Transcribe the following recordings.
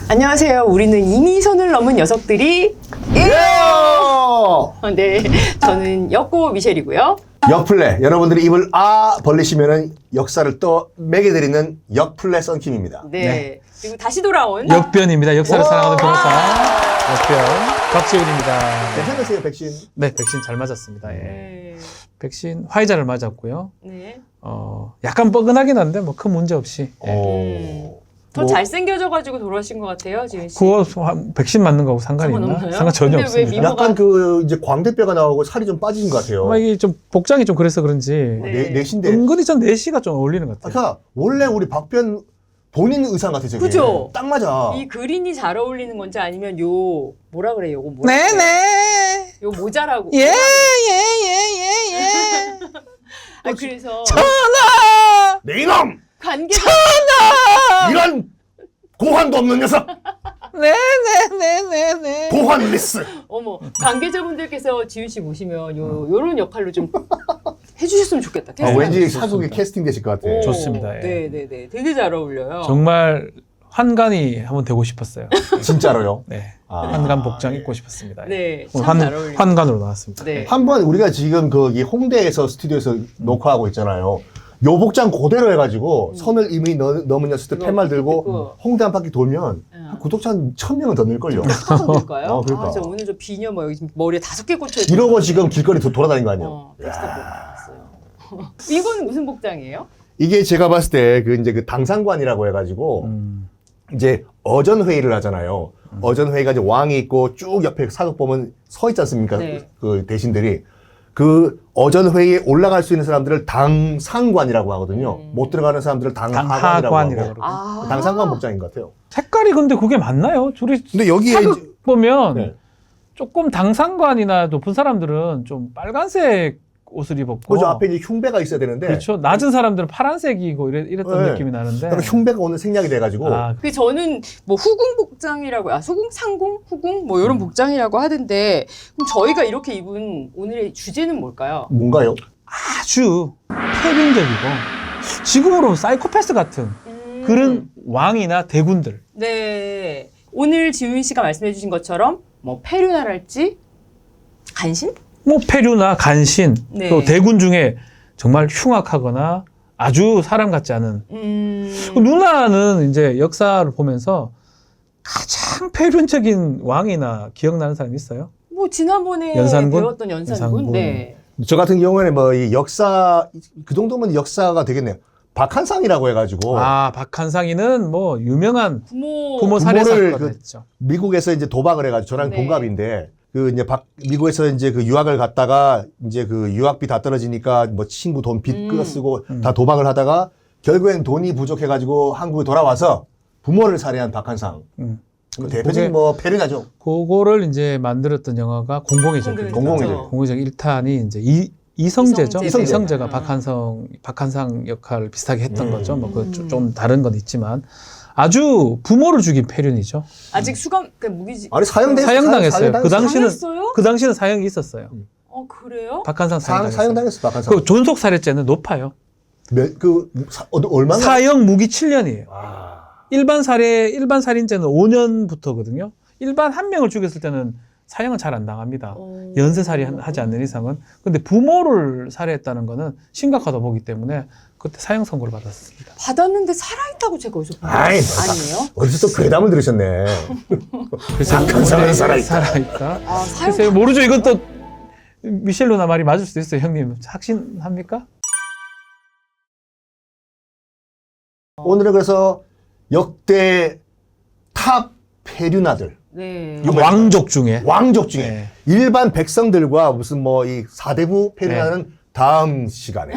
안녕하세요. 우리는 이미 선을 넘은 녀석들이 네, 저는 역고 미셸이고요. 역플레. 여러분들이 입을 벌리시면은 역사를 또 매겨드리는 역플레 썬킴입니다. 네. 그리고 다시 돌아온 역변입니다. 역사를 사랑하는 변호사 역변 박지훈입니다. 괜찮으세요, 백신? 네, 백신 잘 맞았습니다. 예. 네. 백신 화이자를 맞았고요. 네. 약간 뻐근하긴 한데 뭐 큰 문제 없이. 더 잘생겨져가지고 돌아오신 것 같아요, 지훈 씨. 그거 백신 맞는 거하고 상관이 있나? 상관없나요? 상관 전혀 근데 왜 없습니다. 약간 이제 광대뼈가 나오고 살이 좀 빠진 것 같아요. 이게 좀 복장이 좀 그래서 그런지 네. 내신데. 은근히 전 내시가 좀 어울리는 것 같아요. 그러니까 원래 우리 박변 본인 의상 같아, 저게. 그죠? 딱 맞아. 이 그린이 잘 어울리는 건지 아니면 뭐라 그래요? 요거 뭐라 그래요? 네네. 요 모자라고. 예. 그래서 전하. 네 이놈! 관계자 이런 고환도 없는 녀석! 네네네네네. 고환 리스! 관계자분들께서 지훈 씨 보시면 요런 역할로 좀 해주셨으면 좋겠다. 왠지 좋습니다. 사극에 캐스팅 되실 것 같아. 오, 좋습니다. 예. 네네네. 되게 잘 어울려요. 정말 환관이 한번 되고 싶었어요. 진짜로요? 네. 아. 환관 복장 입고 싶었습니다. 네, 오늘 참 잘 어울려요. 환관으로 나왔습니다. 네. 한번 우리가 지금 거기 홍대에서 스튜디오에서 녹화하고 있잖아요. 요 복장 그대로 해가지고 선을 이미 넘은 녀석들 그거 팻말 들고 그거. 홍대 한 바퀴 돌면 한 구독자 한 1000명은 더 늘걸요. 될까요? 그러니까. 저 오늘 저 비녀 여기 지금 머리에 5개 꽂혀 있는 이러고 지금 길거리 돌아다닌 거 아니에요? 텍스트 봤어요. 이거는 무슨 복장이에요? 이게 제가 봤을 때 이제 그 당상관이라고 해가지고 이제 어전 회의를 하잖아요. 어전 회의가 이제 왕이 있고 쭉 옆에 사극 보면 서 있지 않습니까? 네. 그 대신들이 그 어전 회의에 올라갈 수 있는 사람들을 당상관이라고 하거든요. 못 들어가는 사람들을 당하관이라고 당하관이라고 하고. 그러고. 당상관 복장인 것 같아요. 색깔이 근데 그게 맞나요? 둘이 근데 여기에 사극 보면 네. 조금 당상관이나 높은 사람들은 좀 빨간색 옷을 입었고 그죠 앞에 이제 흉배가 있어야 되는데 그렇죠. 낮은 사람들은 파란색이고 이랬던 네. 느낌이 나는데 약간 흉배가 오늘 생략이 돼가지고 그 저는 뭐 후궁 복장이라고 후궁 상궁 후궁 뭐 이런 복장이라고 하던데 그럼 저희가 이렇게 입은 오늘의 주제는 뭘까요? 뭔가요? 아주 패륜적이고 지금으로 사이코패스 같은 그런 왕이나 대군들 네. 오늘 지훈 씨가 말씀해 주신 것처럼 뭐 페류나랄지 간신? 뭐 패류나 간신 네. 또 대군 중에 정말 흉악하거나 아주 사람 같지 않은 누나는 이제 역사를 보면서 가장 패륜적인 왕이나 기억나는 사람 있어요? 뭐 지난번에 연산군? 배웠던 연산군. 연산군. 네. 저 같은 경우에는 뭐 이 역사 그 정도면 역사가 되겠네요. 박한상이라고 해가지고 박한상이는 뭐 유명한 부모 부모 살해 부모를 사건을 그- 했죠. 미국에서 이제 도박을 해가지고 저랑 네. 동갑인데 그 이제 미국에서 이제 그 유학을 갔다가 이제 그 유학비 다 떨어지니까 뭐 친구 돈 빚 끌어쓰고 다 도박을 하다가 결국엔 돈이 부족해가지고 한국에 돌아와서 부모를 살해한 박한상. 그 대표적인 그게- 뭐 패륜하죠. 그거를 이제 만들었던 영화가 공공의 적입니다. 공공의 적. 공공의 적 1탄이 이제 이성재죠. 이성재. 이성재가 박한상 역할을 비슷하게 했던 거죠. 뭐 그 좀 다른 건 있지만 아주 부모를 죽인 패륜이죠. 아직 수감 무기지. 아니 사형당했어요. 그 당시는 당했어요? 그 당시는 사형이 있었어요. 그래요? 박한상 사형당했어요. 사형당했어 박한상. 그 존속 살해죄는 높아요. 얼마나? 사형 무기 7년이에요. 아. 일반 살인죄는 5년부터거든요. 일반 한 명을 죽였을 때는 사형은 잘 안 당합니다. 연쇄살이 하지 않는 이상은. 근데 부모를 살해했다는 거는 심각하다 보기 때문에 그때 사형 선고를 받았습니다. 받았는데 살아있다고 제가 어디서 본 아이, 아니에요? 어디서 또 괴담을 들으셨네. 그래서 박한상은 살아있다. 사형 글쎄요, 모르죠. 이것도 미셸 누나 말이 맞을 수도 있어요, 형님. 확신합니까? 오늘은 그래서 역대 탑 패륜아들. 네. 왕족 중에. 왕족 중에 네. 일반 백성들과 무슨 뭐 이 사대부 패륜하는 다음 시간에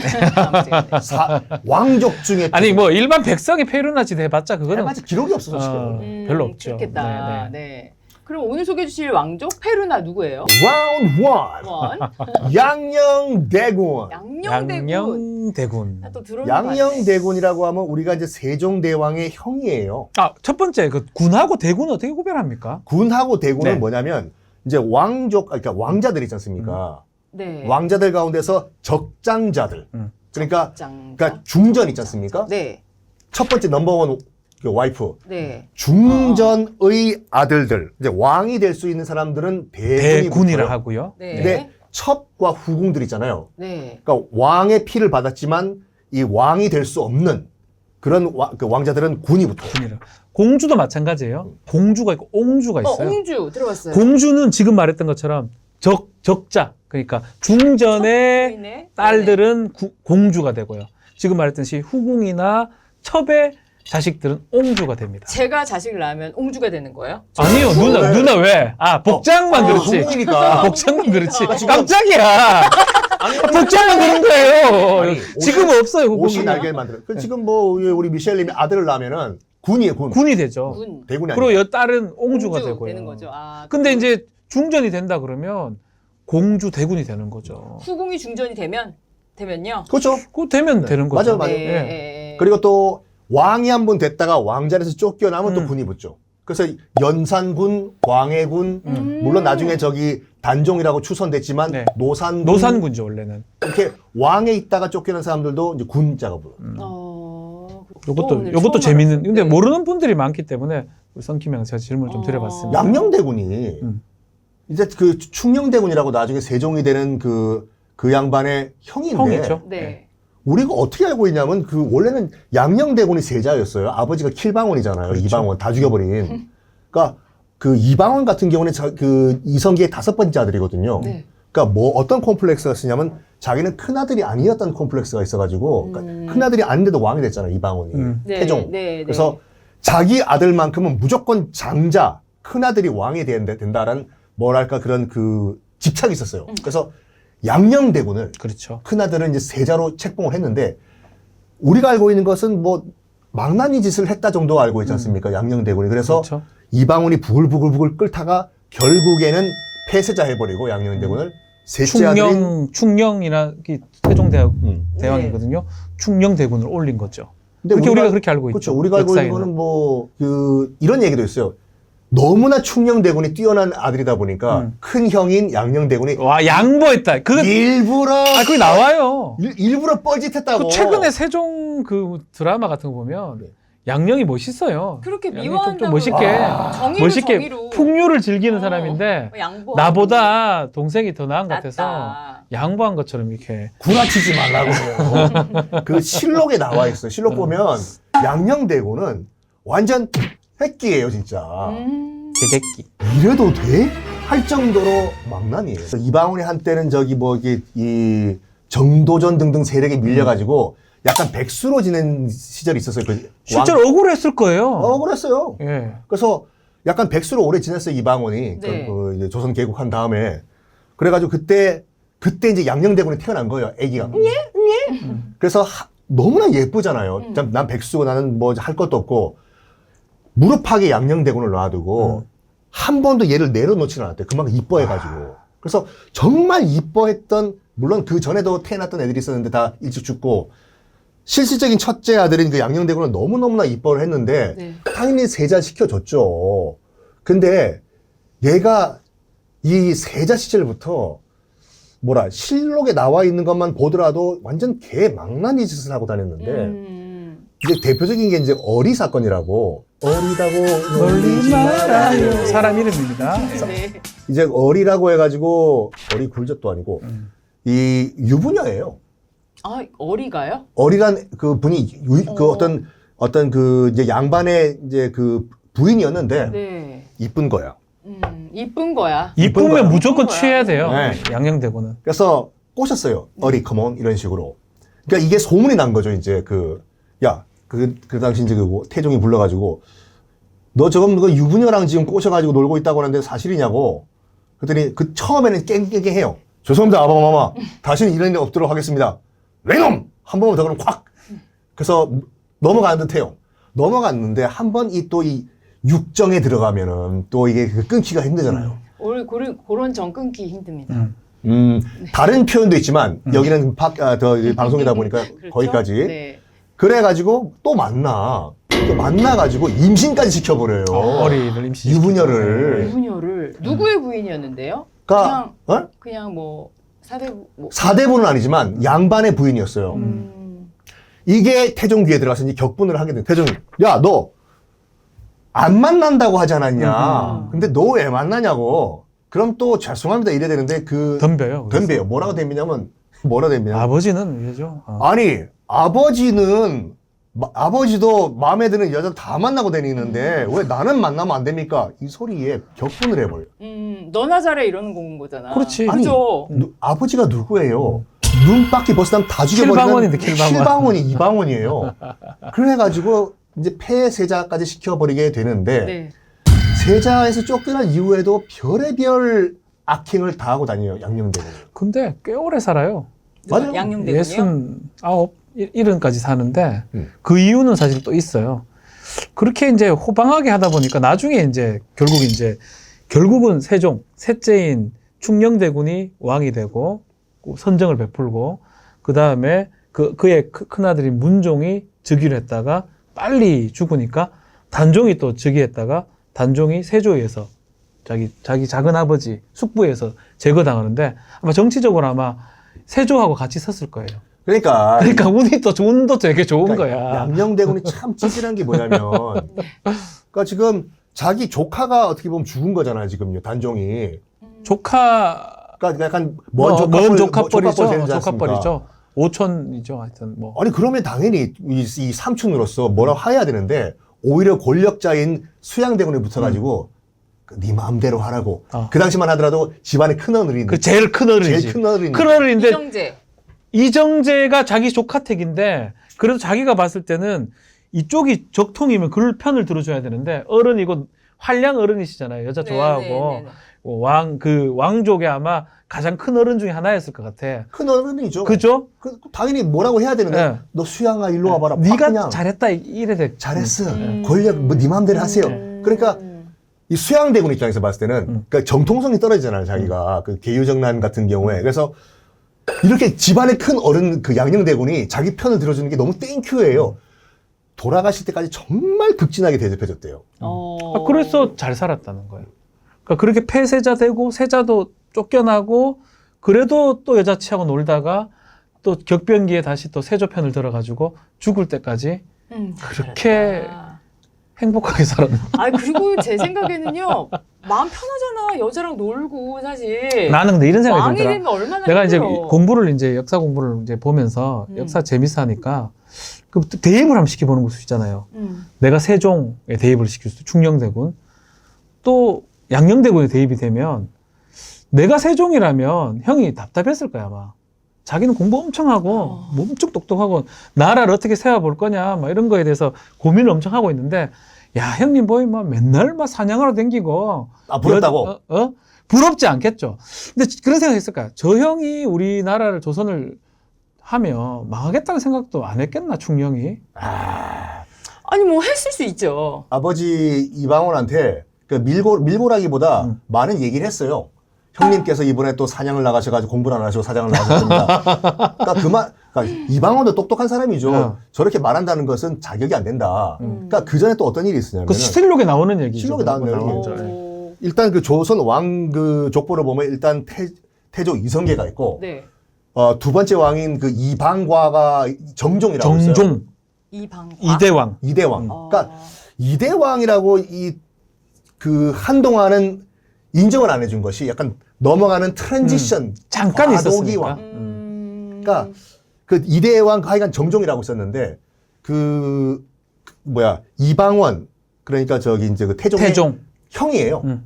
왕족 중에 아니 뭐 일반 백성이 패륜하지 해봤자 그거는 해봤자 기록이 없어 솔직히. 별로 없죠. 그렇겠다. 네, 네. 그럼 오늘 소개해 주실 왕족 페루나 누구예요? 라운드 원 원. 양녕대군. 양녕대군. 양녕대군. 또 들어본 양녕대군이라고 하면 우리가 이제 세종대왕의 형이에요. 첫 번째 그 군하고 대군 어떻게 구별합니까? 군하고 대군은 네. 뭐냐면 이제 그러니까 왕자들 있지 않습니까? 네. 왕자들 가운데서 적장자들. 그러니까, 그러니까 중전 있지 않습니까? 네. 첫 번째 넘버원 그 와이프. 네. 중전의 아들들. 이제 왕이 될 수 있는 사람들은 대군이 대군이라 붙어요. 하고요. 네. 근데 첩과 후궁들 있잖아요. 네. 그러니까 왕의 피를 받았지만 이 왕이 될 수 없는 그런 그 왕자들은 군이 붙어요. 군이라. 공주도 마찬가지예요. 공주가 있고 옹주가 있어요. 옹주 들어봤어요. 공주는 지금 말했던 것처럼 적자. 그러니까 중전의 첩이네. 딸들은 공주가 되고요. 지금 말했듯이 후궁이나 첩의 자식들은 옹주가 됩니다. 제가 자식을 낳으면 옹주가 되는 거예요? 아니요, 누나 왜? 복장만 그렇지. 후궁이니까. 복장만 그렇지. 지금- 깜짝이야. 복장만 그런 거예요. 아니, 지금 없어요, 옷이 후궁이. 날개를 만들어. 그 지금 뭐 우리 미셸님이 아들을 낳으면은 군이에요, 군. 군이 되죠. 군. 대군이 그리고 아니에요. 딸은 옹주가 옹주 되고요. 되는 거죠. 아, 근데 이제 중전이 된다 그러면 공주 대군이 되는 거죠. 후궁이 중전이 되면요. 그렇죠. 그거 되면 되는 거죠. 맞아요. 네. 예. 네. 그리고 또 왕이 한 번 됐다가 왕자리에서 쫓겨나면 또 음. 군이 붙죠. 그래서 연산군, 광해군, 음. 물론 나중에 저기 단종이라고 추선됐지만 네. 노산군, 노산군죠, 원래는. 이렇게 왕에 있다가 쫓겨난 사람들도 이제 군자가 불러. 오늘 요것도 처음 재밌는. 알았어요. 근데 네. 모르는 분들이 많기 때문에 우리 선김양 제가 질문을 좀 드려봤습니다. 양녕대군이 음. 이제 그 충녕대군이라고 나중에 세종이 되는 그 양반의 형인데 형이죠. 네. 우리가 어떻게 알고 있냐면 그 원래는 양녕대군이 세자였어요. 아버지가 킬방원이잖아요. 그렇죠. 이방원 다 죽여버린. 그러니까 그 이방원 같은 경우는 그 이성계의 5번째 아들이거든요. 네. 그러니까 뭐 어떤 콤플렉스가 있었냐면 자기는 큰 아들이 아니었던 콤플렉스가 있어가지고 그러니까 큰 아들이 아닌데도 왕이 됐잖아요. 이방원이 네. 태종. 네. 그래서 자기 아들만큼은 무조건 장자 큰 아들이 왕이 된다라는 뭐랄까 그런 그 집착이 있었어요. 그래서 양녕대군을 그렇죠. 큰아들은 이제 세자로 책봉을 했는데 우리가 알고 있는 것은 뭐 망나니 짓을 했다 정도 알고 있지 않습니까? 양녕대군이. 그래서 그렇죠. 이방원이 부글부글 끓다가 결국에는 폐세자 해버리고 양녕대군을 셋째 아들인 충녕이나 태종대왕 음. 대왕이거든요. 충녕대군을 올린 거죠. 근데 그렇게 우리가 그렇게 알고 그렇죠. 있죠. 우리가 알고 있는 역사에는. 거는 뭐 이런 얘기도 있어요. 너무나 충녕대군이 뛰어난 아들이다 보니까 큰 형인 양녕대군이 와 양보했다. 일부러 그게 나와요. 일부러 뻘짓했다고. 그 최근에 세종 그 드라마 같은 거 보면 양녕이 멋있어요. 그렇게 양녕이 미워한다고 좀 멋있게 정의로 멋있게 정의로. 풍류를 즐기는 사람인데 양보 나보다 동생이 더 나은 것 같아서 낫다. 양보한 것처럼 이렇게 구라치지 말라고. 그 실록에 나와 있어요. 실록 보면 양녕대군은 완전 핵기예요, 진짜. 개객기. 이래도 돼? 할 정도로 망나니예요. 이방원이 한때는 저기 뭐 이게 이 정도전 등등 세력에 밀려가지고 약간 백수로 지낸 시절이 있었어요. 그 실제로 억울했을 거예요. 억울했어요. 예. 그래서 약간 백수로 오래 지냈어요, 이방원이. 네. 이제 조선 개국한 다음에. 그래가지고 그때 이제 양녕대군이 태어난 거예요, 아기가. 그래서 너무나 예쁘잖아요. 난 백수고 나는 뭐 할 것도 없고. 무릎팍에 양녕대군을 놔두고 한 번도 얘를 내려놓지는 않았대요. 그만큼 이뻐해가지고. 그래서 정말 이뻐했던, 물론 그 전에도 태어났던 애들이 있었는데 다 일찍 죽고, 실질적인 첫째 아들인 그 양녕대군은 너무너무나 이뻐를 했는데, 네. 당연히 세자 시켜줬죠. 근데 얘가 이 세자 시절부터 실록에 나와 있는 것만 보더라도 완전 개 망나니 짓을 하고 다녔는데, 이제 대표적인 게 이제 어리 사건이라고. 어리다고 놀리지 말아요. 사람 이름입니다. 네. 이제 어리라고 해가지고 어리 굴젓도 아니고 이 유부녀예요. 아, 어리가요? 어리란 그 분이 그 어떤 그 이제 양반의 이제 그 부인이었는데 네. 이쁜 거야. 이쁜 거야. 이쁘면 거야. 무조건 이쁜 거야. 취해야 돼요. 네. 양녕대군은. 그래서 꼬셨어요. 어리 컴온 이런 식으로. 그러니까 이게 소문이 난 거죠. 이제 그 당시 이제 그 태종이 불러가지고 너 저건 그 유부녀랑 지금 꼬셔가지고 놀고 있다고 하는데 사실이냐고. 그랬더니 그 처음에는 깽깽해요. 죄송합니다, 아바마마. 다시는 이런 일 없도록 하겠습니다. 왜놈! 한 번만 더 그러면 콱! 그래서 넘어가는 듯 해요. 넘어갔는데 한 번 이 육정에 들어가면은 또 이게 끊기가 힘들잖아요. 그런 정 끊기 힘듭니다. 다른 표현도 있지만 여기는 방송이다 보니까 그렇죠? 거기까지. 네. 그래가지고 또 만나. 또 만나가지고 임신까지 시켜버려요. 어리를 임신. 유부녀를. 유부녀를 누구의 부인이었는데요? 그러니까 그냥 뭐 사대부 뭐. 사대부는 아니지만 양반의 부인이었어요. 이게 태종귀에 들어가서 이제 격분을 하게 된. 태종이, 야, 너 안 만난다고 하지 않았냐? 근데 너 왜 만나냐고. 그럼 또 죄송합니다 이래 되는데 덤벼요. 덤벼요. 뭐라고 덤비냐면 아버지는 왜죠? 아니 아버지는 아버지도 마음에 드는 여자 다 만나고 다니는데 왜 나는 만나면 안 됩니까? 이 소리에 격분을 해버려. 너나 잘해 이러는 건 거잖아. 그렇지. 아니, 그죠? 아버지가 누구예요? 눈밖에 벗으면 다 죽여버리는 킬방원인데, 킬방원. 킬방원이 이방원이에요. 그래가지고 이제 폐세자까지 시켜버리게 되는데 네. 세자에서 쫓겨난 이후에도 별의별 악행을 다 하고 다녀요. 양녕대군이. 근데 꽤 오래 살아요. 맞아요. 양녕대군이요? 69, 70까지 사는데 그 이유는 사실 또 있어요. 그렇게 이제 호방하게 하다 보니까 나중에 이제 결국은 세종, 셋째인 충녕대군이 왕이 되고 선정을 베풀고 그 다음에 그의 큰아들인 문종이 즉위를 했다가 빨리 죽으니까 단종이 또 즉위했다가 단종이 세조에서 자기 작은 아버지 숙부에서 제거당하는데 아마 정치적으로 아마 세조하고 같이 섰을 거예요. 그러니까 운도 되게 좋은 거야. 양녕대군이 참 찌질한 게 뭐냐면 그러니까 지금 자기 조카가 어떻게 보면 죽은 거잖아요. 지금요. 단종이. 그러니까 약간 먼 조카뻘이죠. 조카뻘이죠. 오촌이죠. 하여튼 뭐. 아니 그러면 당연히 이 삼촌으로서 뭐라고 해야 되는데 오히려 권력자인 수양대군에 붙어가지고 네 마음대로 하라고. 그 당시만 하더라도 집안의 큰 어른인데. 그 제일 큰 어른이지. 제일 큰 어른인데. 큰 어른인데 이정재. 가 자기 조카택인데 그래도 자기가 봤을 때는 이쪽이 적통이면 그럴 편을 들어줘야 되는데 어른이고 활량 어른이시잖아요. 여자 좋아하고 왕족의 아마 가장 큰 어른 중에 하나였을 것 같아. 큰 어른이죠. 그죠? 당연히 뭐라고 해야 되는데 네. 너 수양아 일로 와봐라. 네가 그냥 잘했다 이래 돼. 잘했어. 권력 뭐 네 마음대로 하세요. 그러니까 이 수양대군 입장에서 봤을 때는 그러니까 정통성이 떨어지잖아요. 자기가 그 계유정난 같은 경우에. 그래서 이렇게 집안의 큰 어른 그 양녕대군이 자기 편을 들어주는 게 너무 땡큐예요. 돌아가실 때까지 정말 극진하게 대접해줬대요. 그래서 잘 살았다는 거예요. 그러니까 그렇게 폐세자 되고 세자도 쫓겨나고 그래도 또 여자 취하고 놀다가 또 격변기에 다시 또 세조 편을 들어가지고 죽을 때까지 그렇게 행복하게 살았나. 그리고 제 생각에는요, 마음 편하잖아. 여자랑 놀고, 사실. 나는 근데 이런 생각이 왕이 들더라. 되면 얼마나 내가 이제 힘들어. 역사 공부를 이제 보면서 역사 재밌어 하니까 그 대입을 한번 시켜보는 거 있잖아요. 내가 세종에 대입을 시킬 수도 충녕대군 또 양녕대군에 대입이 되면 내가 세종이라면 형이 답답했을 거야, 아마. 자기는 공부 엄청 하고, 엄청 똑똑하고, 나라를 어떻게 세워볼 거냐, 막 이런 거에 대해서 고민을 엄청 하고 있는데, 야, 형님 보이, 막 맨날 막 사냥하러 댕기고. 부럽다고? 부럽지 않겠죠. 근데 그런 생각 했을까요? 저 형이 우리나라를 조선을 하면 망하겠다는 생각도 안 했겠나, 충녕이? 아니, 뭐, 했을 수 있죠. 아버지 이방원한테 그 밀고라기보다 많은 얘기를 했어요. 형님께서 이번에 또 사냥을 나가셔가지고 공부를 안 하시고 사냥을 나가셨습니다. 그러니까 이방원도 똑똑한 사람이죠. 저렇게 말한다는 것은 자격이 안 된다. 그러니까 그 전에 또 어떤 일이 있었냐면 그 스틸록에 나오는 얘기죠. 실록에 나오는 얘기죠. 일단 그 조선 왕 그 족보를 보면 일단 태조 이성계가 있고 네. 두 번째 왕인 그 이방과가 정종이라고 있어요. 정종. 이대왕. 그러니까 이대왕이라고 그 한동안은 인정을 안 해준 것이 약간 넘어가는 트랜지션 잠깐 있었으니까. 그러니까 그 이대왕 하여간 정종이라고 썼는데 이방원 그러니까 저기 이제 그 태종 형이에요.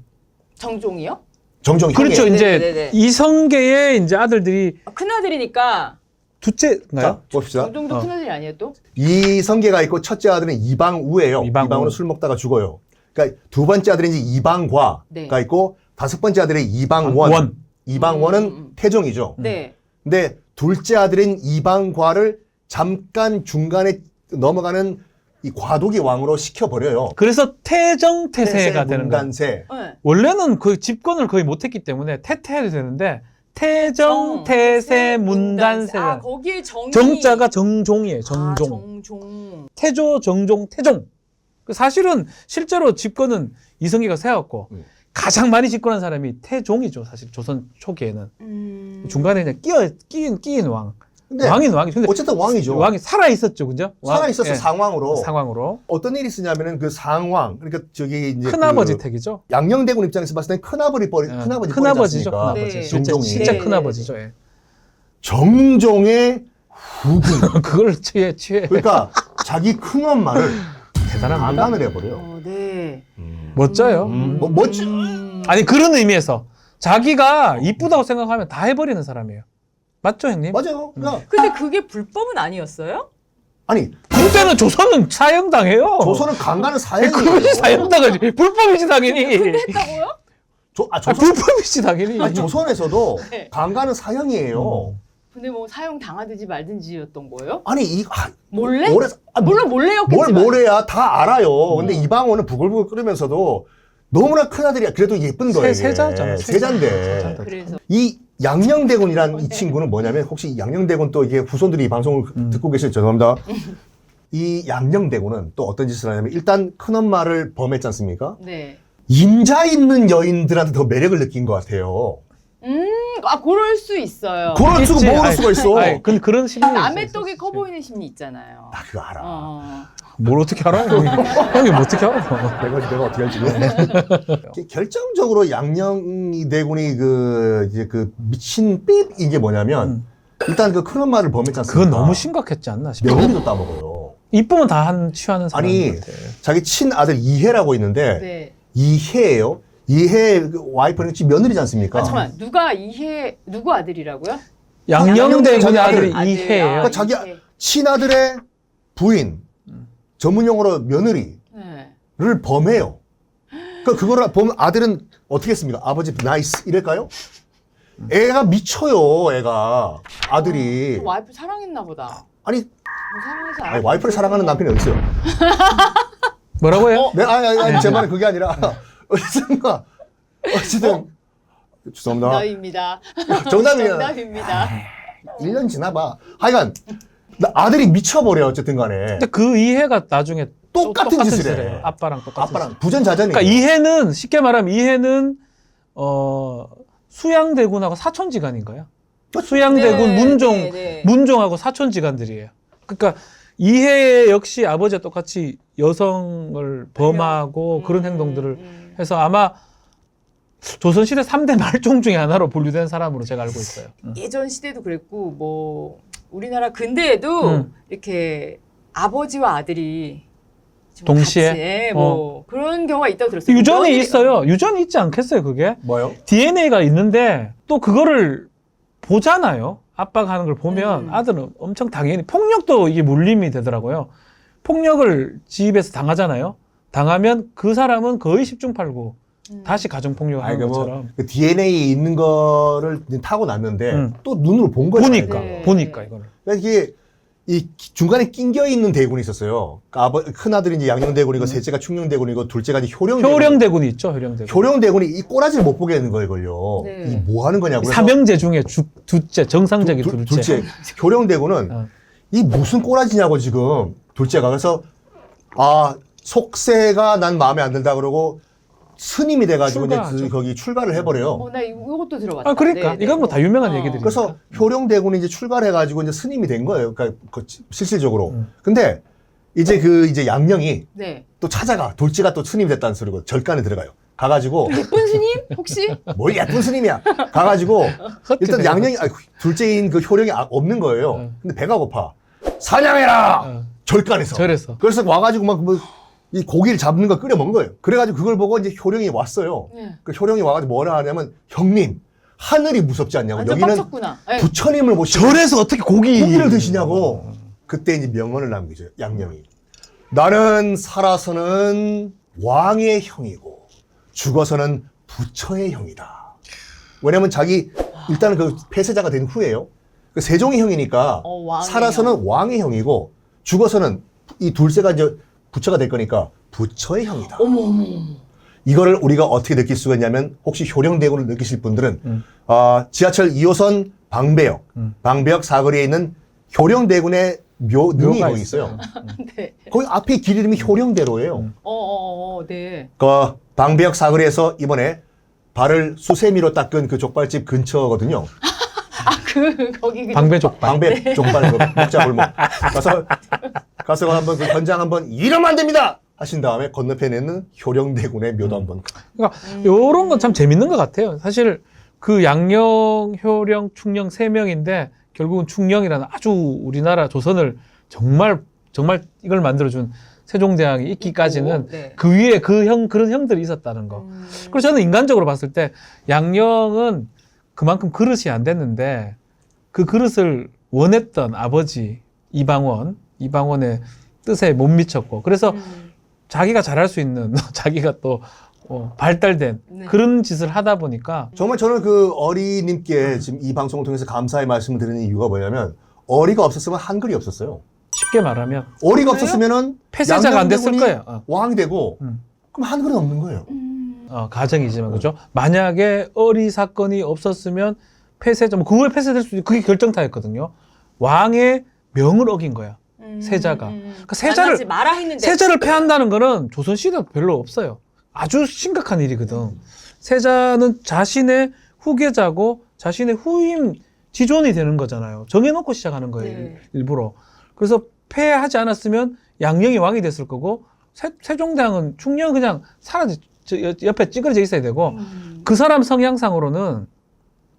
정종이요? 정종이 그렇죠. 형이에요. 이제 네네네. 이성계의 이제 아들들이 큰아들이니까. 둘째인가요? 자, 봅시다. 정종도 큰아들이 아니에요, 또? 이성계가 있고 첫째 아들은 이방우예요. 이방우. 이방우는 술 먹다가 죽어요. 그러니까 두 번째 아들은 이제 이방과가 네. 있고 다섯 번째 아들은 이방원. 이방원은 태종이죠. 네. 근데 둘째 아들인 이방과를 잠깐 중간에 넘어가는 이 과도기 왕으로 시켜버려요. 그래서 태정태세가 되는 거예요. 문간세. 네. 원래는 그 집권을 거의 못했기 때문에 태태해도 되는데 태정태세 문단세가 거기에 정이. 정자가 정종이에요. 정종. 정종. 태조 정종 태종 사실은 실제로 집권은 이성계가 세웠고 가장 많이 집권한 사람이 태종이죠. 사실 조선 초기에는 중간에 그냥 끼인 왕. 근데 왕인 왕이. 근데 어쨌든 왕이죠. 왕이 살아 있었죠, 그죠? 살아 있었어 예, 상왕으로. 상황으로. 어떤 일이 있으냐면은 그 상왕 그러니까 저기 이제 큰아버지 그 택이죠. 양녕대군 입장에서 봤을 땐 큰아버지 큰아버지죠. 큰아버지 큰아버지. 네. 실제 정종이 큰아버지죠. 예. 정종의 후궁. 그걸 취해. 그러니까 자기 큰엄마를 대단합니다. 강간을 해버려요. 네. 멋져요. 뭐 멋지. 아니 그런 의미에서 자기가 이쁘다고 생각하면 다 해버리는 사람이에요. 맞죠, 형님? 맞아요. 그러니까 근데 그게 불법은 아니었어요? 아니 그때는 조선은 사형당해요. 조선은 강간은 사형이에요. 그것이 사형당하지. 불법이지 당연히. 했다고요? 조선 불법이지 당연히. 아니, 조선에서도 네. 강간은 사형이에요. 근데 뭐 사형 당하든지 말든지였던 거예요? 아니 몰래? 오래 물론 몰래였겠지만. 뭘 모래야 다 알아요. 근데 이방원은 부글부글 끓으면서도 너무나 큰 아들이야. 그래도 예쁜 거예요. 세자잖아. 세자인데. 그래서 이 양녕대군이란 이 친구는 뭐냐면 혹시 양녕대군 또 이게 후손들이 이 방송을 듣고 계실 죄송합니다. 이 양녕대군은 또 어떤 짓을 하냐면 일단 큰엄마를 범했지 않습니까? 네. 임자 있는 여인들한테 더 매력을 느낀 것 같아요. 그럴 수 있어요. 그럴 수가 있지. 모를 수가 있어. 아니, 근데 그런 심리. 남의 떡이 커 보이는 심리 있잖아요. 나 그거 알아. 뭘 어떻게 알아요? 형님 뭐 어떻게 알아? 내가 어떻게 할지. 결정적으로 양녕대군이 이제 그 미친 삐 이게 뭐냐면 일단 그 큰엄마를 범했지 않습니까? 그건 너무 심각했지 않나 싶어. 며느리도 따먹어요. 이쁘면 다 취하는 사람. 아니 자기 친아들 이해라고 있는데 네. 이해예요. 이해 그 와이프는 지금 며느리지 않습니까? 잠깐만 누구 아들이라고요? 양녕대군의 자기 아들이 아들. 이해예요. 그러니까 자기 이해. 친아들의 부인 전문용어로 며느리를 네. 범해요. 그러니까 그거를 보면 아들은 어떻게 했습니까? 아버지 나이스 이럴까요? 애가 미쳐요. 애가 아들이 그 와이프 사랑했나 보다. 아니, 뭐 사랑하지 않아? 아니 와이프를 사랑하는 남편이 어디 있어요? 뭐라고요? 네, 아니 제 말은 그게 아니라 어쨌든 죄송합니다. 정답입니다. 정답이야. 정답입니다. 1년 지나봐. 하여간 아들이 미쳐버려 어쨌든 간에. 근데 그 이해가 나중에 똑같은 짓을 해. 해요. 아빠랑 똑같은 아빠랑 짓을. 부전자전이에요. 그러니까 이해는 쉽게 말하면 이해는 수양대군하고 사촌지간인가요? 수양대군 네. 문종하고 사촌지간들이에요. 그러니까 이해 역시 아버지와 똑같이 여성을 범하고 그런 행동들을 해서 아마 조선시대 3대 말종 중에 하나로 분류된 사람으로 제가 알고 있어요. 예전 시대도 그랬고 뭐 우리나라 근대에도 이렇게 아버지와 아들이 좀 동시에? 같이, 뭐 그런 경우가 있다고 들었어요. 유전이 며느리가- 있어요. 유전이 있지 않겠어요, 그게? 뭐요? DNA가 있는데 또 그거를 보잖아요. 아빠가 하는 걸 보면 아들은 엄청 당연히 폭력도 이게 물림이 되더라고요. 폭력을 집에서 당하잖아요. 당하면 그 사람은 거의 10중 8구 다시 가정폭력을 하는 것처럼. 그 DNA에 있는 거를 타고 났는데 또 눈으로 본 거잖아요. 보니까 네. 보니까 이거를. 그러니까 이게 이 중간에 낑겨 있는 대군이 있었어요. 그러니까 큰 아들이 이제 양녕대군이고 셋째가 충녕대군이고 둘째가 이제 효령대군. 효령대군이 있죠, 효령대군. 효령대군이 이 꼬라지를 못 보게 되는 거예요, 걸요. 네. 이 뭐 하는 거냐고. 그래서 삼형제 중에 둘째, 정상적인 둘째. 둘째. 효령대군은 어. 이 무슨 꼬라지냐고 지금 둘째가. 그래서 속세가 난 마음에 안 든다 그러고 스님이 돼가지고 이제 출가하죠. 거기 출가를 해버려요. 나 이것도 들어봤다. 그러니까 네, 이건 뭐 다 유명한 얘기들이. 그래서 효령대군이 이제 출가를 해가지고 이제 스님이 된 거예요. 그러니까 실질적으로. 근데 이제 양녕이 네. 또 찾아가. 둘째가 또 스님이 됐다는 소리고 절간에 들어가요. 가가지고 예쁜 스님 혹시? 뭘 예쁜 스님이야. 가가지고 일단 양녕이 둘째인 그 효령이 없는 거예요. 근데 배가 고파. 사냥해라. 절간에서. 절에서. 그래서 와가지고 막 이 고기를 잡는 거 끓여 먹은 거예요. 그래가지고 그걸 보고 이제 효령이 왔어요. 네. 그 효령이 와가지고 뭐라 하냐면 형님 하늘이 무섭지 않냐고. 완전 여기는 빡쳤구나. 네. 부처님을 모시고 절에서 어떻게 고기를 드시냐고. 그때 이제 명언을 남기죠. 양녕이. 나는 살아서는 왕의 형이고 죽어서는 부처의 형이다. 왜냐면 자기 일단은 그 폐쇄자가 된 후에요. 그 세종의 형이니까 왕의 살아서는 형. 왕의 형이고 죽어서는 이 둘째가 이제 부처가 될 거니까 부처의 형이다. 어머. 이거를 우리가 어떻게 느낄 수가 있냐면 혹시 효령대군을 느끼실 분들은 지하철 2호선 방배역 사거리에 있는 효령대군의 능이 묘가 거기 있어요. 네. 거기 앞에 길 이름이 효령대로예요. 네. 그 방배역 사거리에서 이번에 발을 수세미로 닦은 그 족발집 근처거든요. 거기 그 방배족발. 방배 족발 그 먹자골목 가서 한번 그 현장 한번 이러면 안 됩니다 하신 다음에 건너편에 있는 효령대군의 묘도 한번 그러니까 요런 건 참 재밌는 것 같아요. 사실 그 양령, 효령, 충령 세 명인데 결국은 충령이라는 아주 우리나라 조선을 정말 이걸 만들어준 세종대왕이 있기까지는 네. 그 위에 그런 형들이 있었다는 거. 그리고 저는 인간적으로 봤을 때 양령은 그만큼 그릇이 안 됐는데 그 그릇을 원했던 아버지 이방원의 뜻에 못 미쳤고 그래서 자기가 잘할 수 있는 자기가 또 발달된 네. 그런 짓을 하다 보니까 정말 저는 그 어리님께 지금 이 방송을 통해서 감사의 말씀을 드리는 이유가 뭐냐면 어리가 없었으면 한글이 없었어요. 쉽게 말하면 어리가 그래요? 없었으면은 폐쇄자가 안 됐을 양녕대군이 거예요. 왕이 되고 음. 그럼 한글은 없는 거예요. 가정이지만 그죠? 만약에 어리 사건이 없었으면 폐쇄자 뭐 그거에 폐쇄될 수도 있고 그게 결정타였거든요. 왕의 명을 어긴 거야. 세자가. 그러니까 만나지 마라 했는데. 세자를 폐한다는 거는 조선 시대 별로 없어요. 아주 심각한 일이거든. 세자는 자신의 후계자고 자신의 후임 지존이 되는 거잖아요. 정해놓고 시작하는 거예요. 네. 일부러. 그래서 폐하지 않았으면 양령이 왕이 됐을 거고 세종대왕은 충령은 그냥 옆에 찌그러져 있어야 되고 그 사람 성향상으로는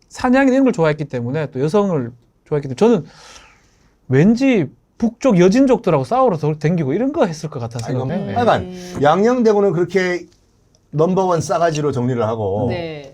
사냥이나 이런 걸 좋아했기 때문에 또 여성을 좋아했기 때문에 저는 왠지 북쪽 여진족들하고 싸우러 댕기고 이런 거 했을 것 같아서 생각해요. 하여간 양녕대군은 그렇게 넘버원 싸가지로 정리를 하고 네.